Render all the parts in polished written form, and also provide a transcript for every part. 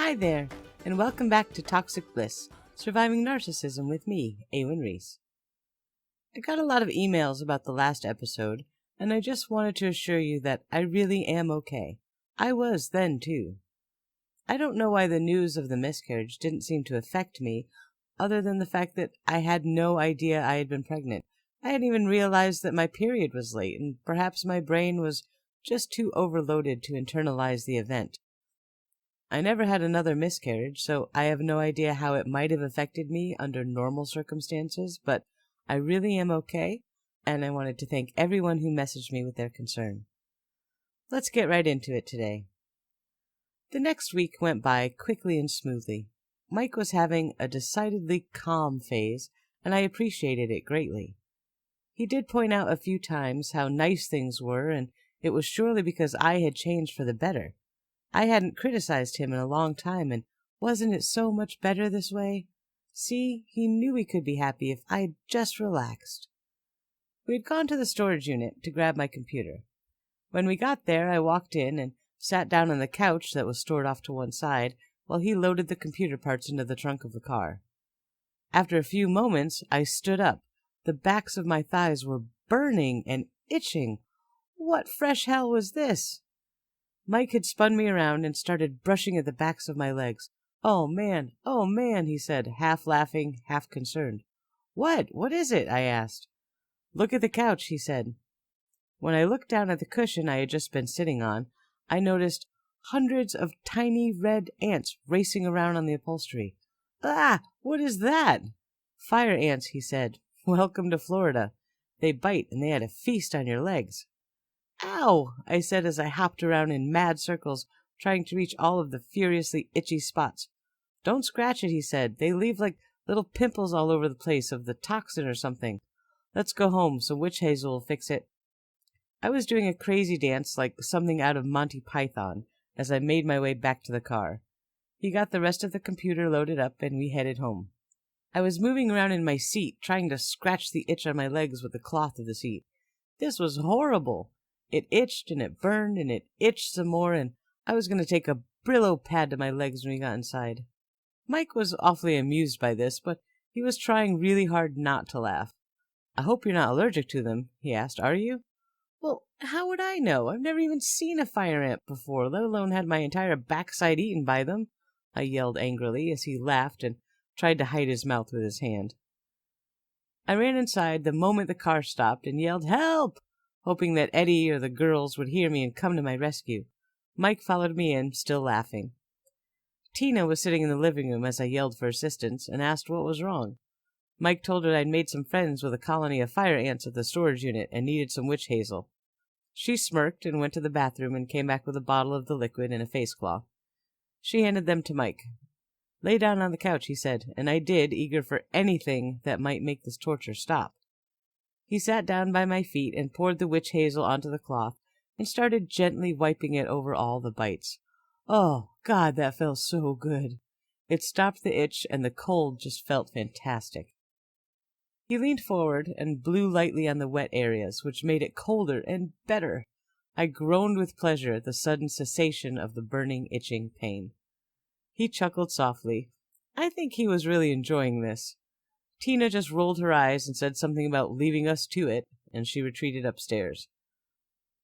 Hi there, and welcome back to Toxic Bliss, Surviving Narcissism with me, Awen Reese. I got a lot of emails about the last episode, and I just wanted to assure you that I really am okay. I was then, too. I don't know why the news of the miscarriage didn't seem to affect me, other than the fact that I had no idea I had been pregnant. I hadn't even realized that my period was late, and perhaps my brain was just too overloaded to internalize the event. I never had another miscarriage, so I have no idea how it might have affected me under normal circumstances, but I really am okay, and I wanted to thank everyone who messaged me with their concern. Let's get right into it today. The next week went by quickly and smoothly. Mike was having a decidedly calm phase, and I appreciated it greatly. He did point out a few times how nice things were, and it was surely because I had changed for the better. I hadn't criticized him in a long time, and wasn't it so much better this way? See, he knew he could be happy if I had just relaxed. We had gone to the storage unit to grab my computer. When we got there, I walked in and sat down on the couch that was stored off to one side while he loaded the computer parts into the trunk of the car. After a few moments, I stood up. The backs of my thighs were burning and itching. What fresh hell was this? Mike had spun me around and started brushing at the backs of my legs. Oh, man, he said, half laughing, half concerned. What is it? I asked. Look at the couch, he said. When I looked down at the cushion I had just been sitting on, I noticed hundreds of tiny red ants racing around on the upholstery. Ah, what is that? Fire ants, he said. Welcome to Florida. They bite and they had a feast on your legs. Ow! I said as I hopped around in mad circles, trying to reach all of the furiously itchy spots. Don't scratch it, he said. They leave like little pimples all over the place of the toxin or something. Let's go home, so witch hazel will fix it. I was doing a crazy dance like something out of Monty Python as I made my way back to the car. He got the rest of the computer loaded up and we headed home. I was moving around in my seat, trying to scratch the itch on my legs with the cloth of the seat. This was horrible. It itched and it burned and it itched some more, and I was going to take a Brillo pad to my legs when we got inside. Mike was awfully amused by this, but he was trying really hard not to laugh. I hope you're not allergic to them, he asked. Are you? Well, how would I know? I've never even seen a fire ant before, let alone had my entire backside eaten by them, I yelled angrily as he laughed and tried to hide his mouth with his hand. I ran inside the moment the car stopped and yelled, "Help!" hoping that Eddie or the girls would hear me and come to my rescue. Mike followed me in, still laughing. Tina was sitting in the living room as I yelled for assistance and asked what was wrong. Mike told her I'd made some friends with a colony of fire ants at the storage unit and needed some witch hazel. She smirked and went to the bathroom and came back with a bottle of the liquid and a face cloth. She handed them to Mike. Lay down on the couch, he said, and I did, eager for anything that might make this torture stop. He sat down by my feet and poured the witch hazel onto the cloth and started gently wiping it over all the bites. Oh, God, that felt so good. It stopped the itch and the cold just felt fantastic. He leaned forward and blew lightly on the wet areas, which made it colder and better. I groaned with pleasure at the sudden cessation of the burning, itching pain. He chuckled softly. I think he was really enjoying this. Tina just rolled her eyes and said something about leaving us to it, and she retreated upstairs.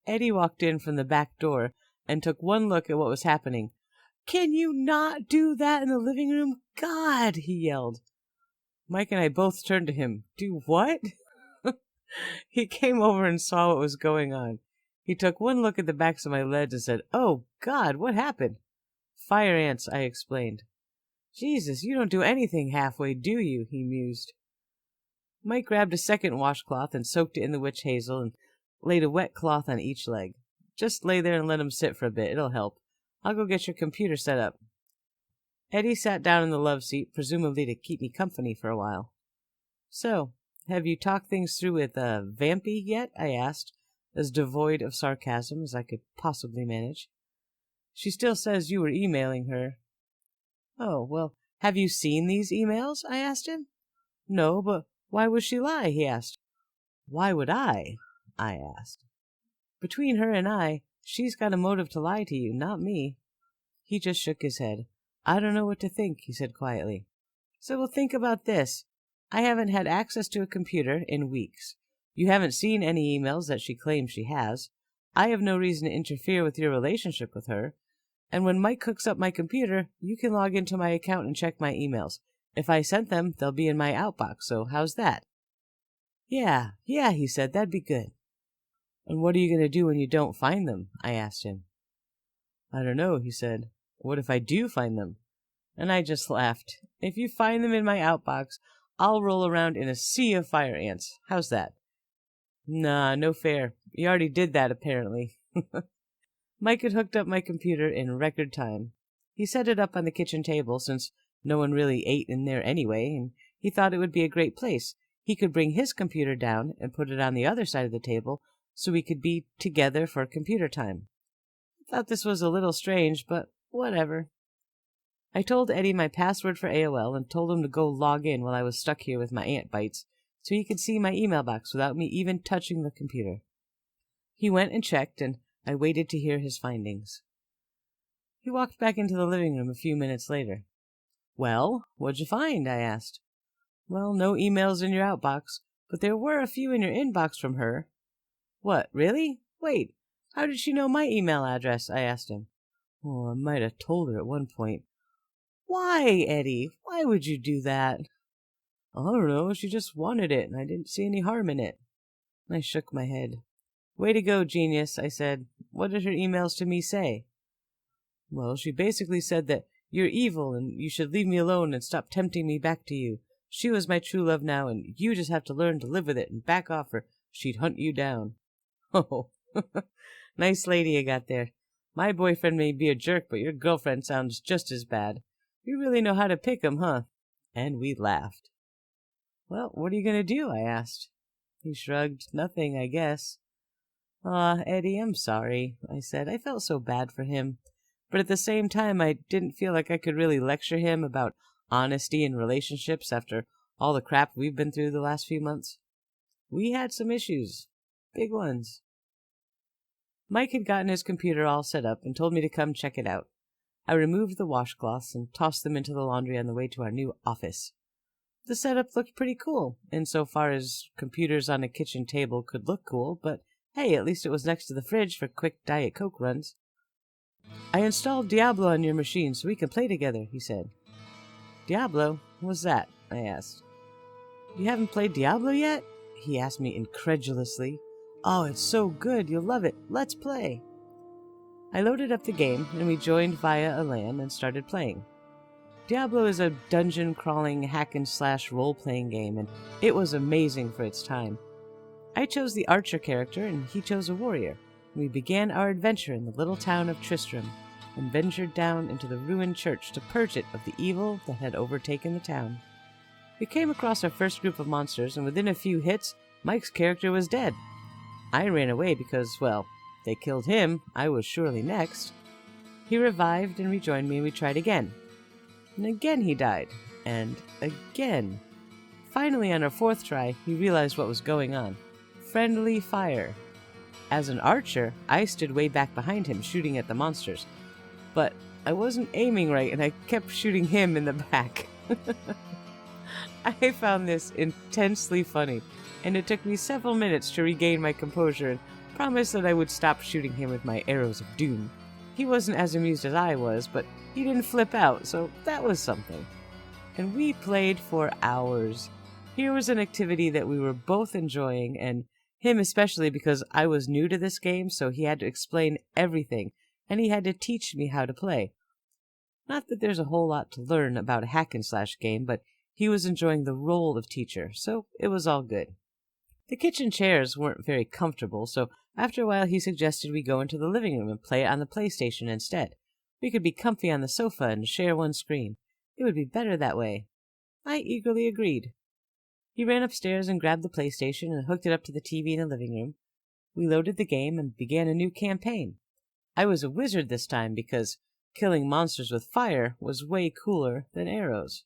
Eddie walked in from the back door and took one look at what was happening. Can you not do that in the living room? God, he yelled. Mike and I both turned to him. Do what? He came over and saw what was going on. He took one look at the backs of my legs and said, Oh, God, what happened? Fire ants, I explained. Jesus, you don't do anything halfway, do you? He mused. Mike grabbed a second washcloth and soaked it in the witch hazel and laid a wet cloth on each leg. Just lay there and let him sit for a bit. It'll help. I'll go get your computer set up. Eddie sat down in the love seat, presumably to keep me company for a while. So, have you talked things through with Vampy yet? I asked, as devoid of sarcasm as I could possibly manage. She still says you were emailing her. Oh, well, have you seen these emails? I asked him. No, but why would she lie? He asked. Why would I asked. Between her and I, she's got a motive to lie to you, not me. He just shook his head. I don't know what to think, he said quietly. So we'll think about this. I haven't had access to a computer in weeks. You haven't seen any emails that she claims she has. I have no reason to interfere with your relationship with her. And when Mike hooks up my computer, you can log into my account and check my emails. If I sent them, they'll be in my outbox, so how's that? Yeah, he said, that'd be good. And what are you going to do when you don't find them? I asked him. I don't know, he said. What if I do find them? And I just laughed. If you find them in my outbox, I'll roll around in a sea of fire ants. How's that? Nah, no fair. You already did that, apparently. Mike had hooked up my computer in record time. He set it up on the kitchen table, since no one really ate in there anyway, and he thought it would be a great place. He could bring his computer down and put it on the other side of the table, so we could be together for computer time. I thought this was a little strange, but whatever. I told Eddie my password for AOL and told him to go log in while I was stuck here with my ant bites, so he could see my email box without me even touching the computer. He went and checked, and I waited to hear his findings. He walked back into the living room a few minutes later. Well, what'd you find? I asked. Well, no emails in your outbox, but there were a few in your inbox from her. What, really? Wait, how did she know my email address? I asked him. Oh, I might have told her at one point. Why, Eddie? Why would you do that? I don't know, she just wanted it, and I didn't see any harm in it. I shook my head. Way to go, genius, I said. What did her emails to me say? Well, she basically said that you're evil and you should leave me alone and stop tempting me back to you. She was my true love now, and you just have to learn to live with it and back off or she'd hunt you down. Oh, nice lady you got there. My boyfriend may be a jerk, but your girlfriend sounds just as bad. You really know how to pick 'em, huh? And we laughed. Well, what are you going to do? I asked. He shrugged. Nothing, I guess. Eddie, I'm sorry, I said. I felt so bad for him. But at the same time, I didn't feel like I could really lecture him about honesty in relationships after all the crap we've been through the last few months. We had some issues. Big ones. Mike had gotten his computer all set up and told me to come check it out. I removed the washcloths and tossed them into the laundry on the way to our new office. The setup looked pretty cool, insofar as computers on a kitchen table could look cool, but hey, at least it was next to the fridge for quick Diet Coke runs. I installed Diablo on your machine so we can play together, he said. Diablo? What's that? I asked. You haven't played Diablo yet? He asked me incredulously. Oh, it's so good, you'll love it. Let's play. I loaded up the game, and we joined via a LAN and started playing. Diablo is a dungeon-crawling hack-and-slash role-playing game, and it was amazing for its time. I chose the archer character, and he chose a warrior. We began our adventure in the little town of Tristram, and ventured down into the ruined church to purge it of the evil that had overtaken the town. We came across our first group of monsters, and within a few hits, Mike's character was dead. I ran away because, well, they killed him. I was surely next. He revived and rejoined me, and we tried again. And again he died. And again. Finally, on our fourth try, he realized what was going on. Friendly fire. As an archer, I stood way back behind him, shooting at the monsters. But I wasn't aiming right, and I kept shooting him in the back. I found this intensely funny, and it took me several minutes to regain my composure and promised that I would stop shooting him with my arrows of doom. He wasn't as amused as I was, but he didn't flip out, so that was something. And we played for hours. Here was an activity that we were both enjoying, and him especially because I was new to this game, so he had to explain everything, and he had to teach me how to play. Not that there's a whole lot to learn about a hack-and-slash game, but he was enjoying the role of teacher, so it was all good. The kitchen chairs weren't very comfortable, so after a while he suggested we go into the living room and play on the PlayStation instead. We could be comfy on the sofa and share one screen. It would be better that way. I eagerly agreed. He ran upstairs and grabbed the PlayStation and hooked it up to the TV in the living room. We loaded the game and began a new campaign. I was a wizard this time because killing monsters with fire was way cooler than arrows.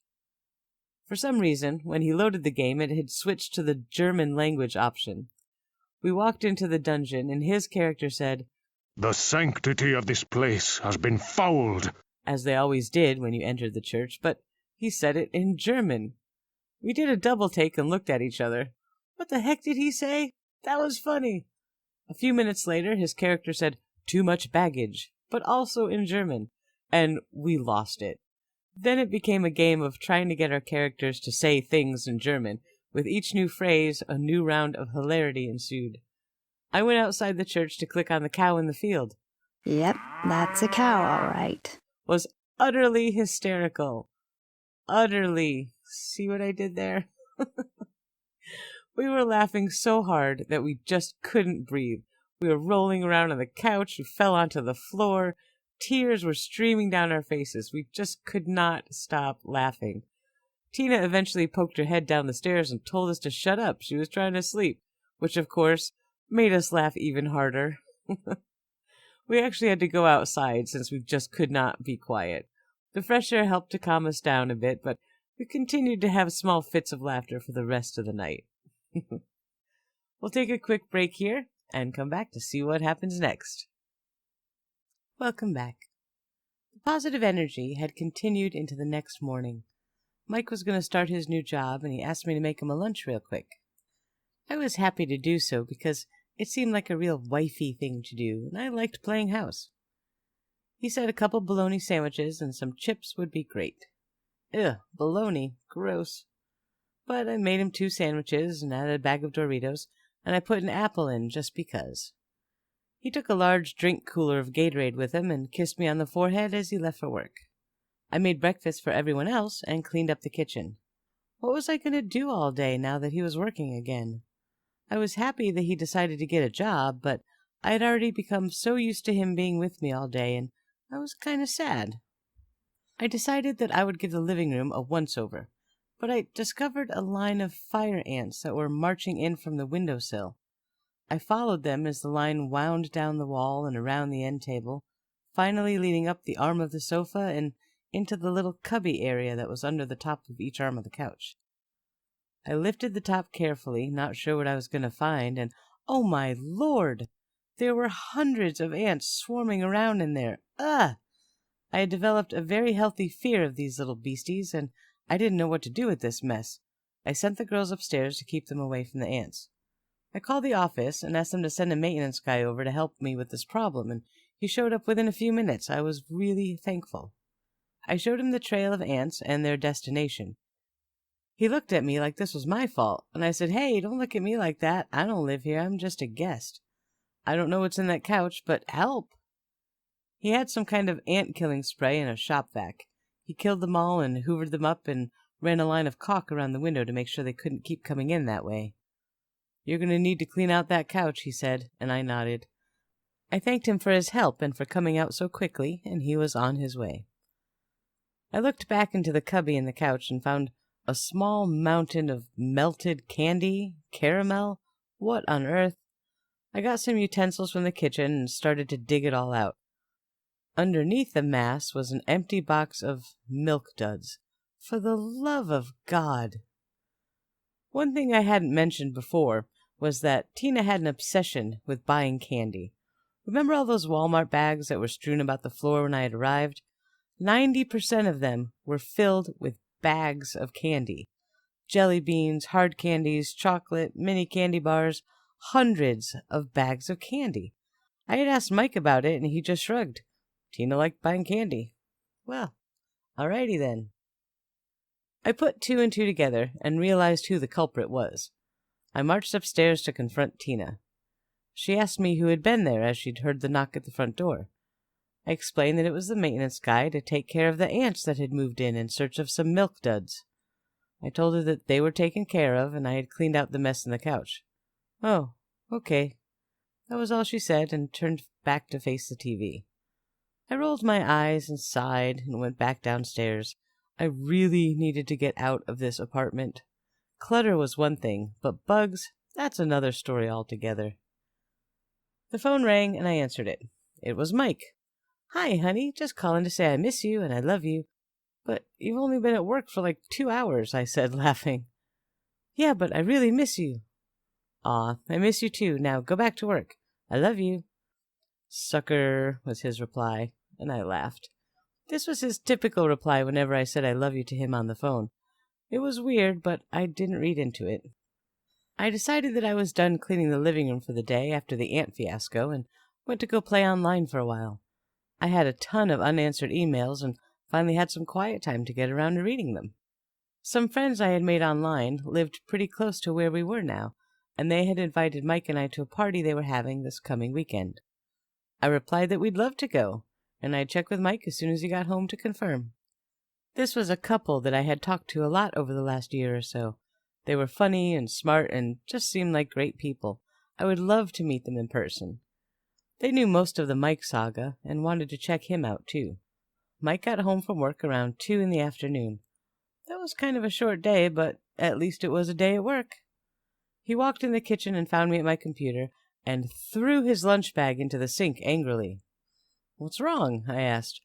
For some reason, when he loaded the game, it had switched to the German language option. We walked into the dungeon, and his character said, "The sanctity of this place has been fouled." as they always did when you entered the church, but he said it in German. We did a double take and looked at each other. What the heck did he say? That was funny. A few minutes later, his character said, "Too much baggage," but also in German, and we lost it. Then it became a game of trying to get our characters to say things in German. With each new phrase, a new round of hilarity ensued. I went outside the church to click on the cow in the field. Yep, that's a cow, all right. Was utterly hysterical. Utterly. See what I did there? We were laughing so hard that we just couldn't breathe. We were rolling around on the couch. We fell onto the floor. Tears were streaming down our faces. We just could not stop laughing. Tina eventually poked her head down the stairs and told us to shut up. She was trying to sleep, which, of course, made us laugh even harder. We actually had to go outside since we just could not be quiet. The fresh air helped to calm us down a bit, but we continued to have small fits of laughter for the rest of the night. We'll take a quick break here and come back to see what happens next. Welcome back. The positive energy had continued into the next morning. Mike was going to start his new job, and he asked me to make him a lunch real quick. I was happy to do so because it seemed like a real wifey thing to do, and I liked playing house. He said a couple bologna sandwiches and some chips would be great. Ugh, bologna, gross. But I made him 2 sandwiches and added a bag of Doritos, and I put an apple in just because. He took a large drink cooler of Gatorade with him and kissed me on the forehead as he left for work. I made breakfast for everyone else and cleaned up the kitchen. What was I going to do all day now that he was working again? I was happy that he decided to get a job, but I had already become so used to him being with me all day, and I was kind of sad. I decided that I would give the living room a once-over, but I discovered a line of fire ants that were marching in from the windowsill. I followed them as the line wound down the wall and around the end table, finally leading up the arm of the sofa and into the little cubby area that was under the top of each arm of the couch. I lifted the top carefully, not sure what I was going to find, and oh my Lord! There were hundreds of ants swarming around in there. Ugh! I had developed a very healthy fear of these little beasties, and I didn't know what to do with this mess. I sent the girls upstairs to keep them away from the ants. I called the office and asked them to send a maintenance guy over to help me with this problem, and he showed up within a few minutes. I was really thankful. I showed him the trail of ants and their destination. He looked at me like this was my fault, and I said, "Hey, don't look at me like that. I don't live here. I'm just a guest. I don't know what's in that couch, but help." He had some kind of ant-killing spray in a shop vac. He killed them all and hoovered them up and ran a line of caulk around the window to make sure they couldn't keep coming in that way. "You're going to need to clean out that couch," he said, and I nodded. I thanked him for his help and for coming out so quickly, and he was on his way. I looked back into the cubby in the couch and found a small mountain of melted candy, caramel. What on earth? I got some utensils from the kitchen and started to dig it all out. Underneath the mass was an empty box of milk duds. For the love of God! One thing I hadn't mentioned before was that Tina had an obsession with buying candy. Remember all those Walmart bags that were strewn about the floor when I had arrived? 90% of them were filled with bags of candy. Jelly beans, hard candies, chocolate, mini candy bars, hundreds of bags of candy. I had asked Mike about it, and he just shrugged. Tina liked buying candy. Well, alrighty then. I put 2 and 2 together and realized who the culprit was. I marched upstairs to confront Tina. She asked me who had been there as she'd heard the knock at the front door. I explained that it was the maintenance guy to take care of the ants that had moved in search of some milk duds. I told her that they were taken care of and I had cleaned out the mess in the couch. "Oh, okay." That was all she said and turned back to face the TV. I rolled my eyes and sighed and went back downstairs. I really needed to get out of this apartment. Clutter was one thing, but bugs, that's another story altogether. The phone rang and I answered it. It was Mike. "Hi, honey, just calling to say I miss you and I love you. But you've only been at work for like 2 hours, I said, laughing. "Yeah, but I really miss you." "Aw, I miss you too. Now go back to work. I love you." "Sucker," was his reply, and I laughed. This was his typical reply whenever I said I love you to him on the phone. It was weird, but I didn't read into it. I decided that I was done cleaning the living room for the day after the ant fiasco and went to go play online for a while. I had a ton of unanswered emails and finally had some quiet time to get around to reading them. Some friends I had made online lived pretty close to where we were now, and they had invited Mike and I to a party they were having this coming weekend. I replied that we'd love to go, and I'd check with Mike as soon as he got home to confirm. This was a couple that I had talked to a lot over the last year or so. They were funny and smart and just seemed like great people. I would love to meet them in person. They knew most of the Mike saga and wanted to check him out too. Mike got home from work around 2 in the afternoon. That was kind of a short day, but at least it was a day at work. He walked in the kitchen and found me at my computer and threw his lunch bag into the sink angrily. "What's wrong?" I asked.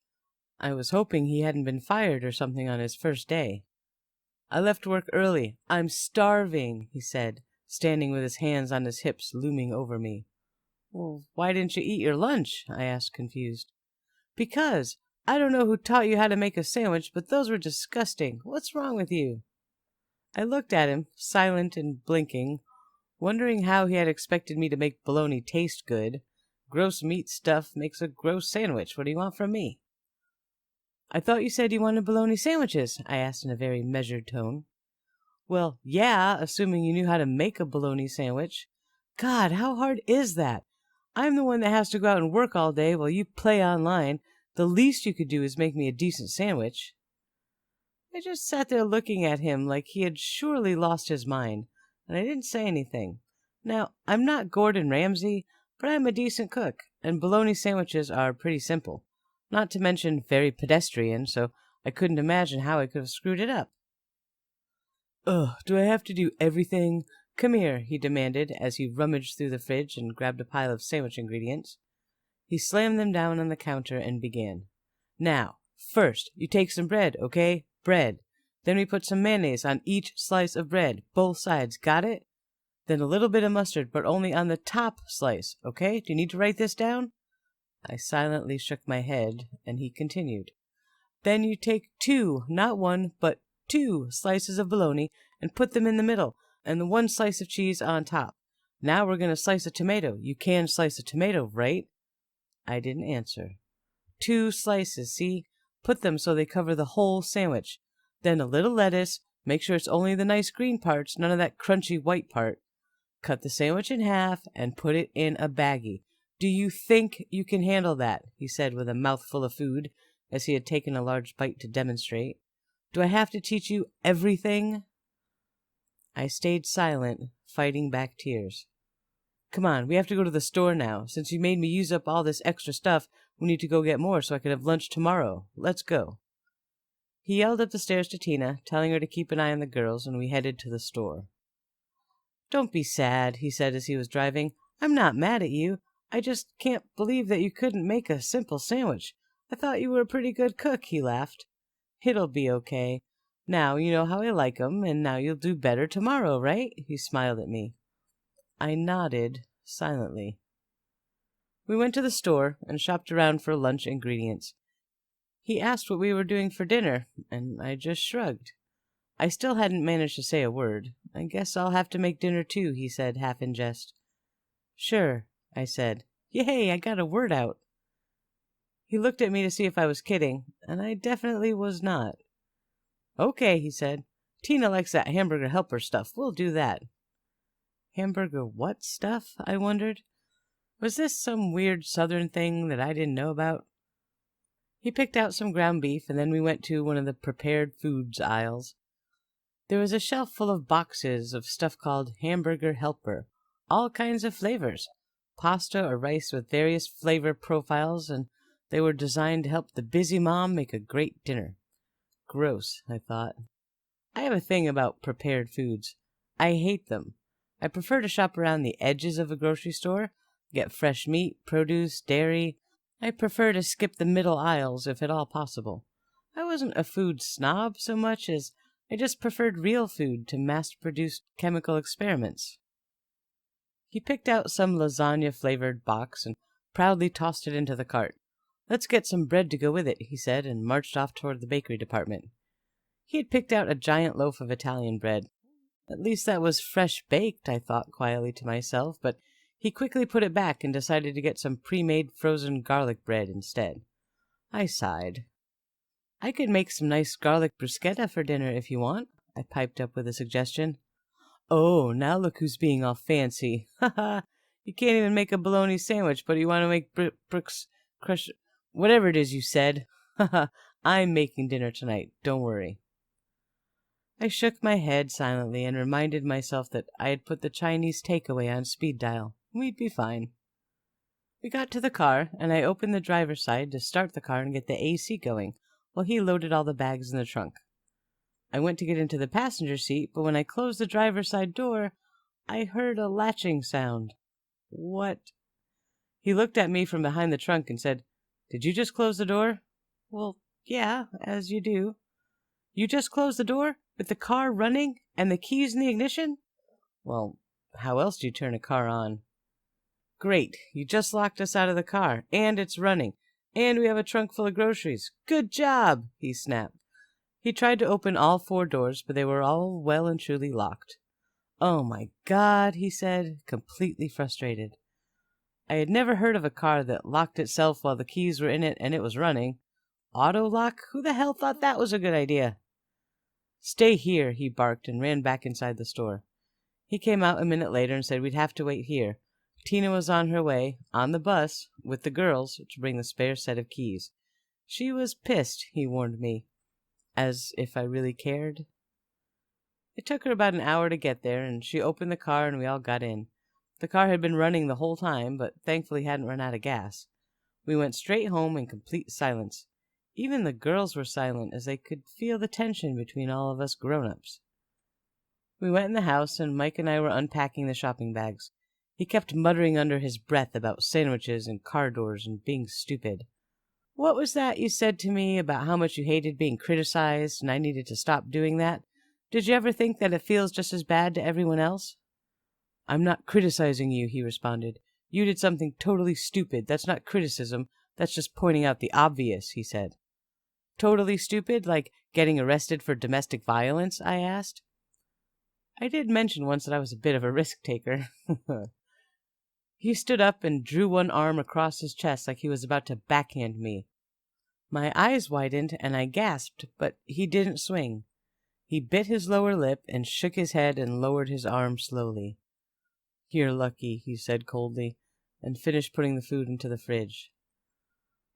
I was hoping he hadn't been fired or something on his first day. "I left work early. I'm starving," he said, standing with his hands on his hips, looming over me. "Well, why didn't you eat your lunch?" I asked, confused. "Because I don't know who taught you how to make a sandwich, but those were disgusting. What's wrong with you?" I looked at him, silent and blinking, wondering how he had expected me to make bologna taste good. Gross meat stuff makes a gross sandwich. What do you want from me? "I thought you said you wanted bologna sandwiches," I asked in a very measured tone. "Well, yeah, assuming you knew how to make a bologna sandwich. God, how hard is that? I'm the one that has to go out and work all day while you play online. The least you could do is make me a decent sandwich." I just sat there looking at him like he had surely lost his mind, and I didn't say anything. Now, I'm not Gordon Ramsay, but I'm a decent cook, and bologna sandwiches are pretty simple, not to mention very pedestrian, so I couldn't imagine how I could have screwed it up. "Ugh, do I have to do everything? Come here," he demanded as he rummaged through the fridge and grabbed a pile of sandwich ingredients. He slammed them down on the counter and began. "Now, first, you take some bread, okay? Bread. Then we put some mayonnaise on each slice of bread, both sides, got it? Then a little bit of mustard, but only on the top slice, okay? Do you need to write this down?" I silently shook my head, and he continued. "Then you take 2, not 1, but 2 slices of bologna and put them in the middle, and the 1 slice of cheese on top. Now we're going to slice a tomato. You can slice a tomato, right?" I didn't answer. 2 slices, see? Put them so they cover the whole sandwich. Then a little lettuce. Make sure it's only the nice green parts, none of that crunchy white part. Cut the sandwich in half and put it in a baggie. Do you think you can handle that?" he said with a mouthful of food, as he had taken a large bite to demonstrate. "Do I have to teach you everything?" I stayed silent, fighting back tears. "Come on, we have to go to the store now. Since you made me use up all this extra stuff, we need to go get more so I can have lunch tomorrow. Let's go." He yelled up the stairs to Tina, telling her to keep an eye on the girls, and we headed to the store. "Don't be sad," he said as he was driving. "I'm not mad at you. I just can't believe that you couldn't make a simple sandwich. I thought you were a pretty good cook," he laughed. "It'll be okay. Now you know how I like 'em, and now you'll do better tomorrow, right?" he smiled at me. I nodded silently. We went to the store and shopped around for lunch ingredients. He asked what we were doing for dinner, and I just shrugged. I still hadn't managed to say a word. "I guess I'll have to make dinner too," he said, half in jest. "Sure," I said. Yay, I got a word out. He looked at me to see if I was kidding, and I definitely was not. "Okay," he said. "Tina likes that Hamburger Helper stuff. We'll do that." Hamburger what stuff? I wondered. Was this some weird southern thing that I didn't know about? He picked out some ground beef, and then we went to one of the prepared foods aisles. There was a shelf full of boxes of stuff called Hamburger Helper, all kinds of flavors, pasta or rice with various flavor profiles, and they were designed to help the busy mom make a great dinner. Gross, I thought. I have a thing about prepared foods. I hate them. I prefer to shop around the edges of a grocery store, get fresh meat, produce, dairy. I prefer to skip the middle aisles if at all possible. I wasn't a food snob so much as I just preferred real food to mass-produced chemical experiments. He picked out some lasagna-flavored box and proudly tossed it into the cart. "Let's get some bread to go with it," he said, and marched off toward the bakery department. He had picked out a giant loaf of Italian bread. At least that was fresh baked, I thought quietly to myself, but he quickly put it back and decided to get some pre-made frozen garlic bread instead. I sighed. "I could make some nice garlic bruschetta for dinner if you want," I piped up with a suggestion. "Oh, now look who's being all fancy. Ha ha! You can't even make a bologna sandwich, but you want to make crush... whatever it is you said. Ha ha! I'm making dinner tonight, don't worry." I shook my head silently and reminded myself that I had put the Chinese takeaway on speed dial. We'd be fine. We got to the car, and I opened the driver's side to start the car and get the AC going, while he loaded all the bags in the trunk. I went to get into the passenger seat, but when I closed the driver's side door, I heard a latching sound. "What?" He looked at me from behind the trunk and said, "Did you just close the door?" "Well, yeah, as you do." "You just closed the door? With the car running? And the keys in the ignition?" "Well, how else do you turn a car on?" "Great, you just locked us out of the car, and it's running, and we have a trunk full of groceries. Good job," he snapped. He tried to open all 4 doors, but they were all well and truly locked. "Oh my God," he said, completely frustrated. I had never heard of a car that locked itself while the keys were in it and it was running. Auto lock? Who the hell thought that was a good idea? "Stay here," he barked and ran back inside the store. He came out a minute later and said we'd have to wait here. Tina was on her way, on the bus, with the girls, to bring the spare set of keys. She was pissed, he warned me. As if I really cared. It took her about an hour to get there, and she opened the car and we all got in. The car had been running the whole time, but thankfully hadn't run out of gas. We went straight home in complete silence. Even the girls were silent, as they could feel the tension between all of us grown-ups. We went in the house, and Mike and I were unpacking the shopping bags. He kept muttering under his breath about sandwiches and car doors and being stupid. "What was that you said to me about how much you hated being criticized and I needed to stop doing that? Did you ever think that it feels just as bad to everyone else?" "I'm not criticizing you," he responded. "You did something totally stupid. That's not criticism. That's just pointing out the obvious," he said. "Totally stupid? Like getting arrested for domestic violence?" I asked. I did mention once that I was a bit of a risk-taker. He stood up and drew one arm across his chest like he was about to backhand me. My eyes widened and I gasped, but he didn't swing. He bit his lower lip and shook his head and lowered his arm slowly. "You're lucky," he said coldly, and finished putting the food into the fridge.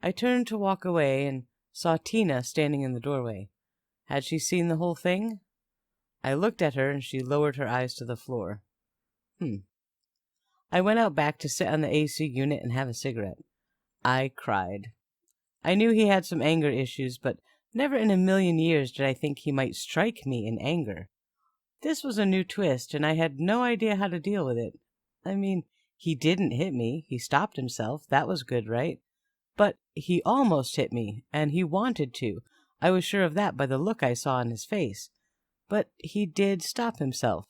I turned to walk away and saw Tina standing in the doorway. Had she seen the whole thing? I looked at her and she lowered her eyes to the floor. I went out back to sit on the AC unit and have a cigarette. I cried. I knew he had some anger issues, but never in a million years did I think he might strike me in anger. This was a new twist, and I had no idea how to deal with it. I mean, he didn't hit me. He stopped himself. That was good, right? But he almost hit me, and he wanted to. I was sure of that by the look I saw on his face. But he did stop himself.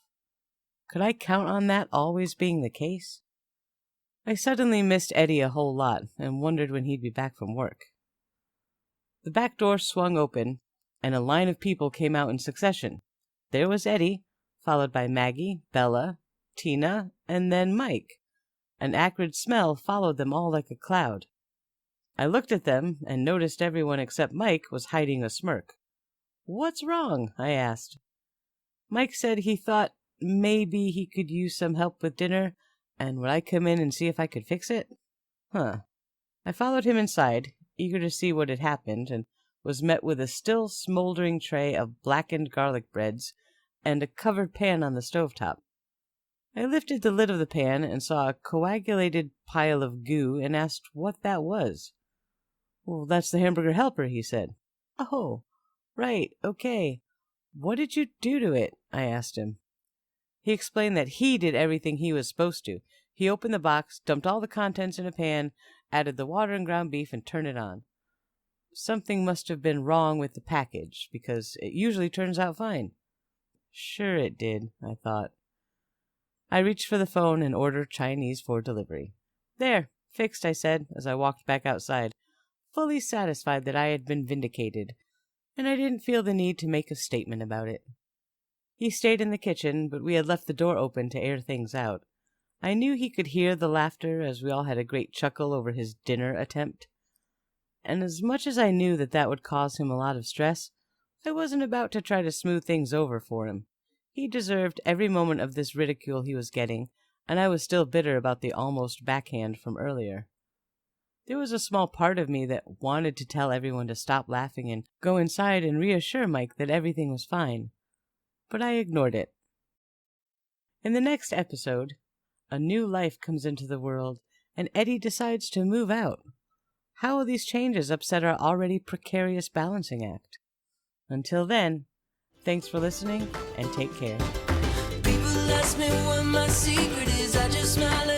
Could I count on that always being the case? I suddenly missed Eddie a whole lot, and wondered when he'd be back from work. The back door swung open, and a line of people came out in succession. There was Eddie, followed by Maggie, Bella, Tina, and then Mike. An acrid smell followed them all like a cloud. I looked at them and noticed everyone except Mike was hiding a smirk. "What's wrong?" I asked. Mike said he thought maybe he could use some help with dinner, and would I come in and see if I could fix it? I followed him inside, eager to see what had happened, and was met with a still smoldering tray of blackened garlic breads and a covered pan on the stovetop. I lifted the lid of the pan and saw a coagulated pile of goo and asked what that was. "Well, that's the Hamburger Helper," he said. "Oh, right, okay. What did you do to it?" I asked him. He explained that he did everything he was supposed to. He opened the box, dumped all the contents in a pan, added the water and ground beef, and turned it on. Something must have been wrong with the package, because it usually turns out fine. Sure it did, I thought. I reached for the phone and ordered Chinese for delivery. "There, fixed," I said, as I walked back outside. fully satisfied that I had been vindicated, and I didn't feel the need to make a statement about it. He stayed in the kitchen, but we had left the door open to air things out. I knew he could hear the laughter as we all had a great chuckle over his dinner attempt. And as much as I knew that that would cause him a lot of stress, I wasn't about to try to smooth things over for him. He deserved every moment of this ridicule he was getting, and I was still bitter about the almost backhand from earlier. There was a small part of me that wanted to tell everyone to stop laughing and go inside and reassure Mike that everything was fine, but I ignored it. In the next episode, a new life comes into the world, and Eddie decides to move out. How will these changes upset our already precarious balancing act? Until then, thanks for listening, and take care. People ask me what my secret is, I just smile